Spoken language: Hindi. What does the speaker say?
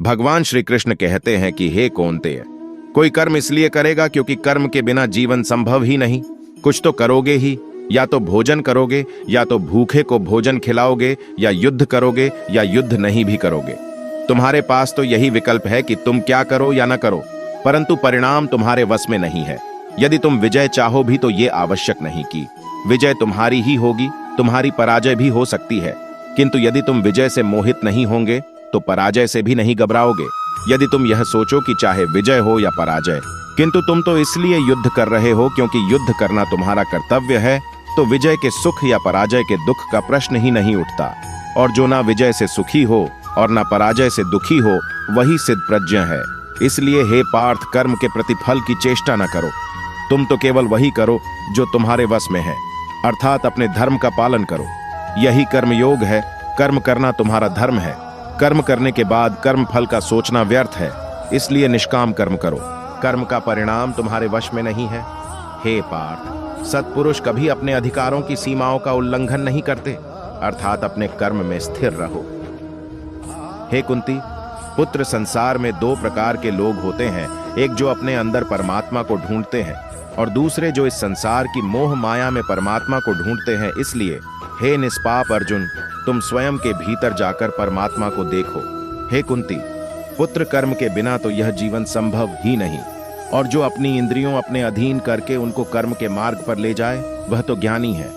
भगवान श्री कृष्ण कहते हैं कि हे कौन्तेय, कोई कर्म इसलिए करेगा क्योंकि कर्म के बिना जीवन संभव ही नहीं। कुछ तो करोगे ही, या तो भोजन करोगे, या तो भूखे को भोजन खिलाओगे, या युद्ध करोगे, या युद्ध नहीं भी करोगे। तुम्हारे पास तो यही विकल्प है कि तुम क्या करो या न करो, परंतु परिणाम तुम्हारे वश में नहीं है। यदि तुम विजय चाहो भी तो ये आवश्यक नहीं कि विजय तुम्हारी ही होगी, तुम्हारी पराजय भी हो सकती है। किंतु यदि तुम विजय से मोहित नहीं होंगे तो पराजय से भी नहीं घबराओगे। यदि तुम यह सोचो कि चाहे विजय हो या पराजय, किंतु तुम तो इसलिए युद्ध कर रहे हो क्योंकि युद्ध करना तुम्हारा कर्तव्य है, तो विजय के सुख या पराजय के दुख का प्रश्न ही नहीं उठता। और जो ना विजय से सुखी हो और ना पराजय से दुखी हो, वही सिद्ध प्रज्ञ है। इसलिए हे पार्थ, कर्म के प्रतिफल की चेष्टा न करो। तुम तो केवल वही करो जो तुम्हारे वश में है, अर्थात अपने धर्म का पालन करो। यही कर्म योग है। कर्म करना तुम्हारा धर्म है। कर्म करने के बाद कर्म फल का सोचना व्यर्थ है। इसलिए निष्काम कर्म करो। कर्म का परिणाम तुम्हारे वश में नहीं है। हे पार्थ, सत्पुरुष कभी अपने अधिकारों की सीमाओं का उल्लंघन नहीं करते, अर्थात अपने कर्म में स्थिर रहो। हे कुंती पुत्र, संसार में दो प्रकार के लोग होते हैं, एक जो अपने अंदर परमात्मा को ढूंढते हैं और दूसरे जो इस संसार की मोह माया में परमात्मा को ढूंढते हैं। इसलिए हे निष्पाप अर्जुन, तुम स्वयं के भीतर जाकर परमात्मा को देखो। हे कुंती पुत्र, कर्म के बिना तो यह जीवन संभव ही नहीं, और जो अपनी इंद्रियों अपने अधीन करके उनको कर्म के मार्ग पर ले जाए, वह तो ज्ञानी है।